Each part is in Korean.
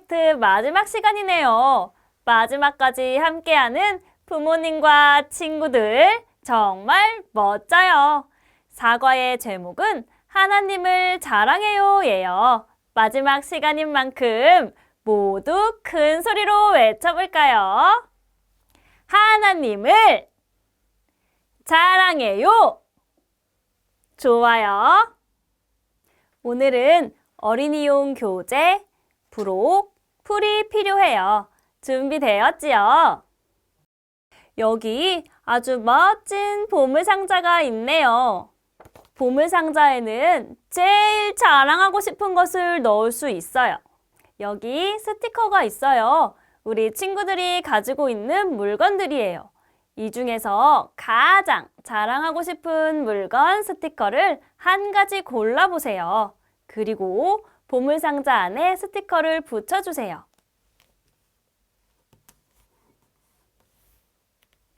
프로젝트 마지막 시간이네요. 마지막까지 함께하는 부모님과 친구들 정말 멋져요. 사과의 제목은 하나님을 자랑해요예요. 마지막 시간인 만큼 모두 큰 소리로 외쳐볼까요? 하나님을 자랑해요. 좋아요. 오늘은 어린이용 교재, 부록, 풀이 필요해요. 준비되었지요? 여기 아주 멋진 보물상자가 있네요. 보물상자에는 제일 자랑하고 싶은 것을 넣을 수 있어요. 여기 스티커가 있어요. 우리 친구들이 가지고 있는 물건들이에요. 이 중에서 가장 자랑하고 싶은 물건 스티커를 한 가지 골라보세요. 그리고 보물상자 안에 스티커를 붙여주세요.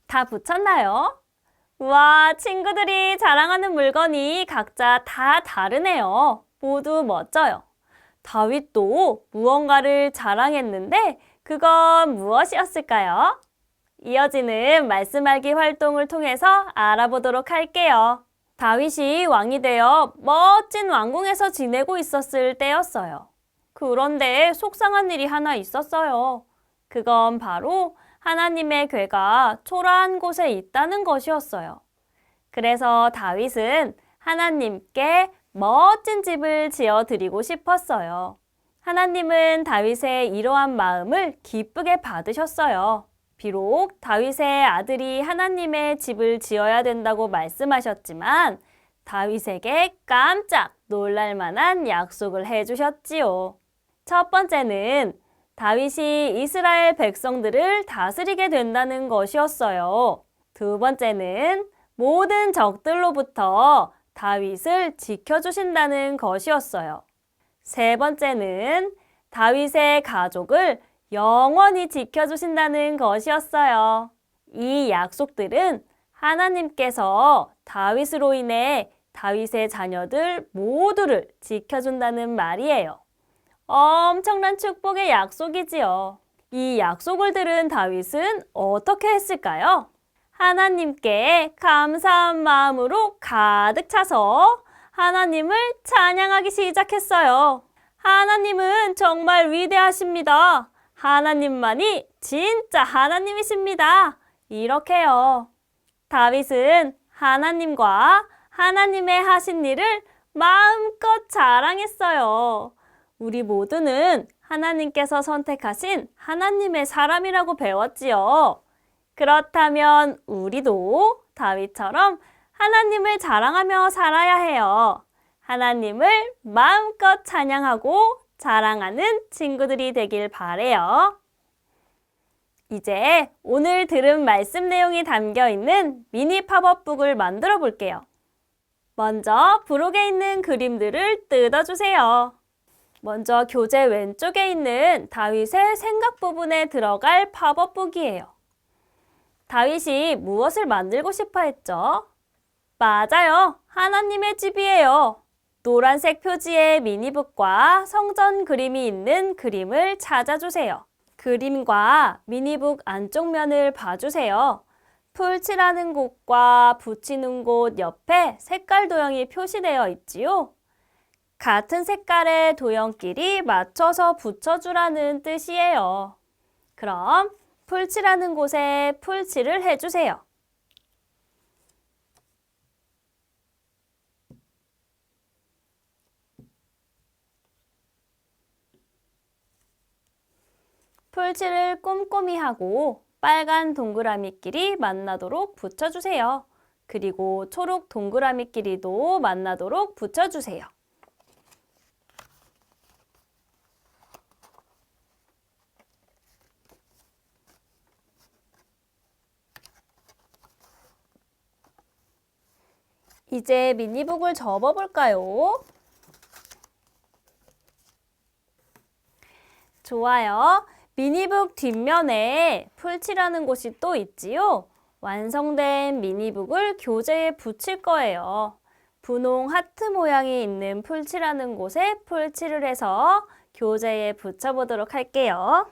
다 붙였나요? 우와, 친구들이 자랑하는 물건이 각자 다 다르네요. 모두 멋져요. 다윗도 무언가를 자랑했는데 그건 무엇이었을까요? 이어지는 말씀 알기 활동을 통해서 알아보도록 할게요. 다윗이 왕이 되어 멋진 왕궁에서 지내고 있었을 때였어요. 그런데 속상한 일이 하나 있었어요. 그건 바로 하나님의 궤가 초라한 곳에 있다는 것이었어요. 그래서 다윗은 하나님께 멋진 집을 지어드리고 싶었어요. 하나님은 다윗의 이러한 마음을 기쁘게 받으셨어요. 비록 다윗의 아들이 하나님의 집을 지어야 된다고 말씀하셨지만 다윗에게 깜짝 놀랄 만한 약속을 해주셨지요. 첫 번째는 다윗이 이스라엘 백성들을 다스리게 된다는 것이었어요. 두 번째는 모든 적들로부터 다윗을 지켜주신다는 것이었어요. 세 번째는 다윗의 가족을 영원히 지켜주신다는 것이었어요. 이 약속들은 하나님께서 다윗으로 인해 다윗의 자녀들 모두를 지켜준다는 말이에요. 엄청난 축복의 약속이지요. 이 약속을 들은 다윗은 어떻게 했을까요? 하나님께 감사한 마음으로 가득 차서 하나님을 찬양하기 시작했어요. 하나님은 정말 위대하십니다. 하나님만이 진짜 하나님이십니다. 이렇게요. 다윗은 하나님과 하나님의 하신 일을 마음껏 자랑했어요. 우리 모두는 하나님께서 선택하신 하나님의 사람이라고 배웠지요. 그렇다면 우리도 다윗처럼 하나님을 자랑하며 살아야 해요. 하나님을 마음껏 찬양하고 자랑하는 친구들이 되길 바래요. 이제 오늘 들은 말씀 내용이 담겨 있는 미니 팝업북을 만들어 볼게요. 먼저 부록에 있는 그림들을 뜯어주세요. 먼저 교재 왼쪽에 있는 다윗의 생각 부분에 들어갈 팝업북이에요. 다윗이 무엇을 만들고 싶어 했죠? 맞아요. 하나님의 집이에요. 노란색 표지의 미니북과 성전 그림이 있는 그림을 찾아주세요. 그림과 미니북 안쪽 면을 봐주세요. 풀칠하는 곳과 붙이는 곳 옆에 색깔 도형이 표시되어 있지요. 같은 색깔의 도형끼리 맞춰서 붙여주라는 뜻이에요. 그럼 풀칠하는 곳에 풀칠을 해주세요. 풀칠을 꼼꼼히 하고 빨간 동그라미끼리 만나도록 붙여주세요. 그리고 초록 동그라미끼리도 만나도록 붙여주세요. 이제 미니북을 접어볼까요? 좋아요. 미니북 뒷면에 풀칠하는 곳이 또 있지요. 완성된 미니북을 교재에 붙일 거예요. 분홍 하트 모양이 있는 풀칠하는 곳에 풀칠을 해서 교재에 붙여보도록 할게요.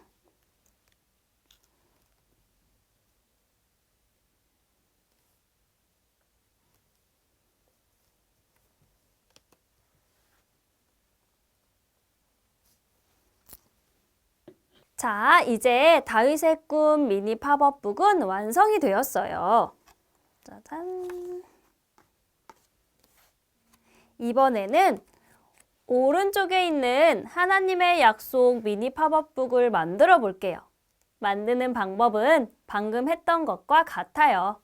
자, 이제 다윗의 꿈 미니 팝업북은 완성이 되었어요. 짜잔. 이번에는 오른쪽에 있는 하나님의 약속 미니 팝업북을 만들어 볼게요. 만드는 방법은 방금 했던 것과 같아요.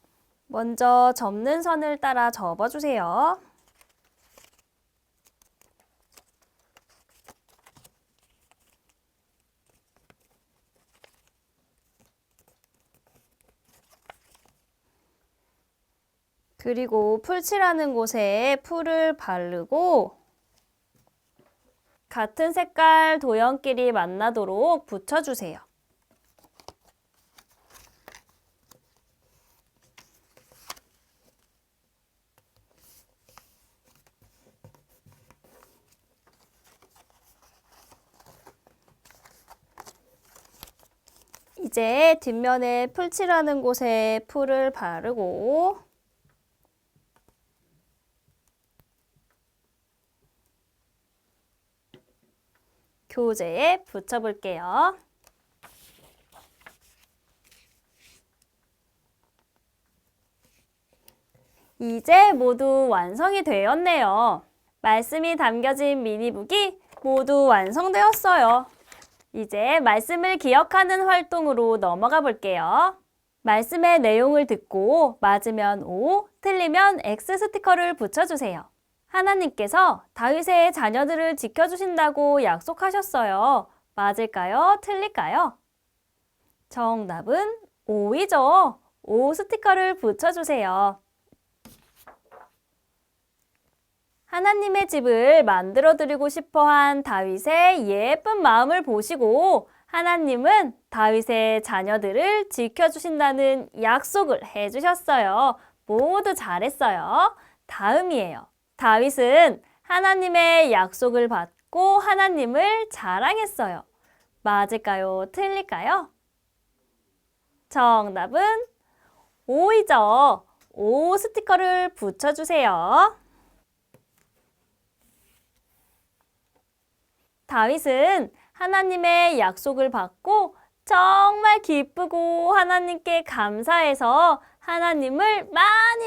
먼저 접는 선을 따라 접어주세요. 그리고 풀칠하는 곳에 풀을 바르고 같은 색깔 도형끼리 만나도록 붙여주세요. 이제 뒷면에 풀칠하는 곳에 풀을 바르고 교재에 붙여볼게요. 이제 모두 완성이 되었네요. 말씀이 담겨진 미니북이 모두 완성되었어요. 이제 말씀을 기억하는 활동으로 넘어가 볼게요. 말씀의 내용을 듣고 맞으면 O, 틀리면 X 스티커를 붙여주세요. 하나님께서 다윗의 자녀들을 지켜주신다고 약속하셨어요. 맞을까요? 틀릴까요? 정답은 O이죠. O 스티커를 붙여주세요. 하나님의 집을 만들어 드리고 싶어 한 다윗의 예쁜 마음을 보시고 하나님은 다윗의 자녀들을 지켜주신다는 약속을 해주셨어요. 모두 잘했어요. 다음이에요. 다윗은 하나님의 약속을 받고 하나님을 자랑했어요. 맞을까요? 틀릴까요? 정답은 O이죠. O 스티커를 붙여주세요. 다윗은 하나님의 약속을 받고 정말 기쁘고 하나님께 감사해서 하나님을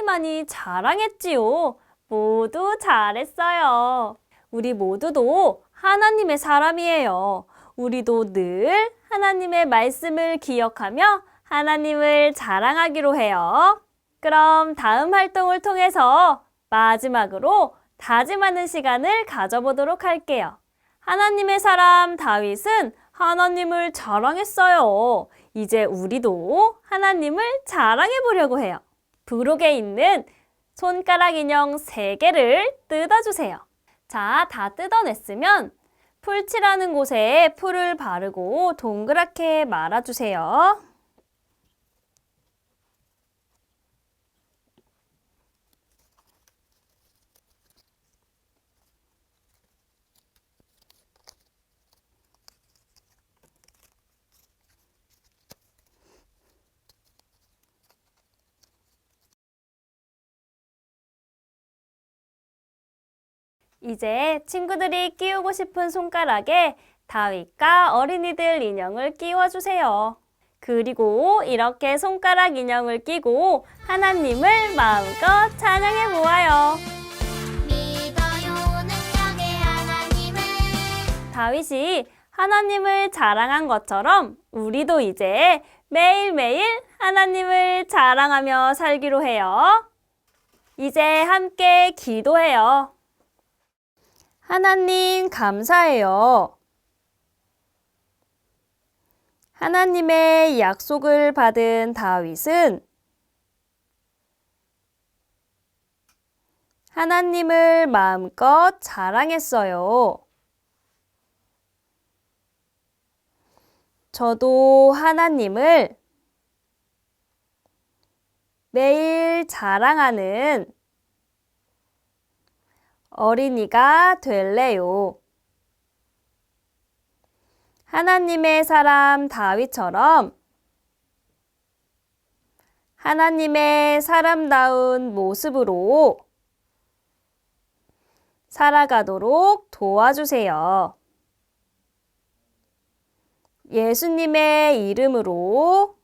많이 자랑했지요. 모두 잘했어요. 우리 모두도 하나님의 사람이에요. 우리도 늘 하나님의 말씀을 기억하며 하나님을 자랑하기로 해요. 그럼 다음 활동을 통해서 마지막으로 다짐하는 시간을 가져보도록 할게요. 하나님의 사람 다윗은 하나님을 자랑했어요. 이제 우리도 하나님을 자랑해 보려고 해요. 부록에 있는 손가락 인형 3개를 뜯어주세요. 자, 다 뜯어냈으면 풀칠하는 곳에 풀을 바르고 동그랗게 말아주세요. 이제 친구들이 끼우고 싶은 손가락에 다윗과 어린이들 인형을 끼워주세요. 그리고 이렇게 손가락 인형을 끼고 하나님을 마음껏 찬양해 보아요. 믿어요 능력의 하나님을. 다윗이 하나님을 자랑한 것처럼 우리도 이제 매일매일 하나님을 자랑하며 살기로 해요. 이제 함께 기도해요. 하나님 감사해요. 하나님의 약속을 받은 다윗은 하나님을 마음껏 자랑했어요. 저도 하나님을 매일 자랑하는 어린이가 될래요. 하나님의 사람 다윗처럼 하나님의 사람다운 모습으로 살아가도록 도와주세요. 예수님의 이름으로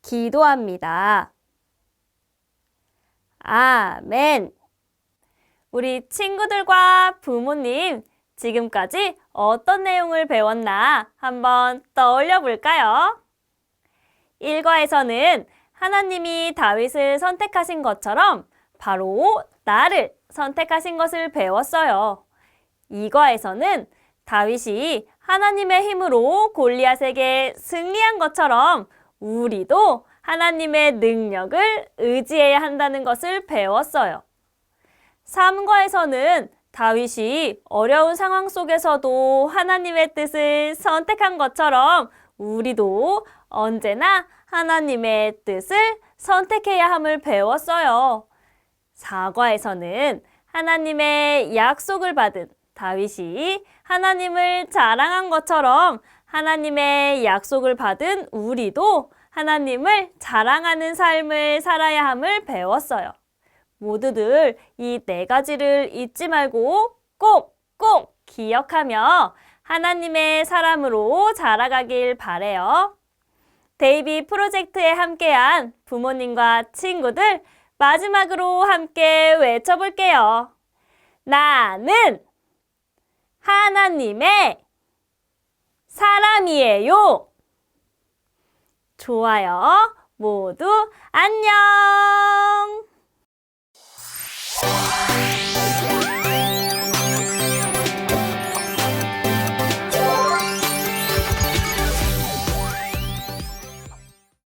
기도합니다. 아멘. 우리 친구들과 부모님, 지금까지 어떤 내용을 배웠나 한번 떠올려 볼까요? 1과에서는 하나님이 다윗을 선택하신 것처럼 바로 나를 선택하신 것을 배웠어요. 2과에서는 다윗이 하나님의 힘으로 골리앗에게 승리한 것처럼 우리도 하나님의 능력을 의지해야 한다는 것을 배웠어요. 3과에서는 다윗이 어려운 상황 속에서도 하나님의 뜻을 선택한 것처럼 우리도 언제나 하나님의 뜻을 선택해야 함을 배웠어요. 4과에서는 하나님의 약속을 받은 다윗이 하나님을 자랑한 것처럼 하나님의 약속을 받은 우리도 하나님을 자랑하는 삶을 살아야 함을 배웠어요. 모두들 이 4가지를 잊지 말고 꼭꼭 기억하며 하나님의 사람으로 자라가길 바래요. 데이비 프로젝트에 함께한 부모님과 친구들, 마지막으로 함께 외쳐볼게요. 나는 하나님의 사람이에요. 좋아요. 모두 안녕.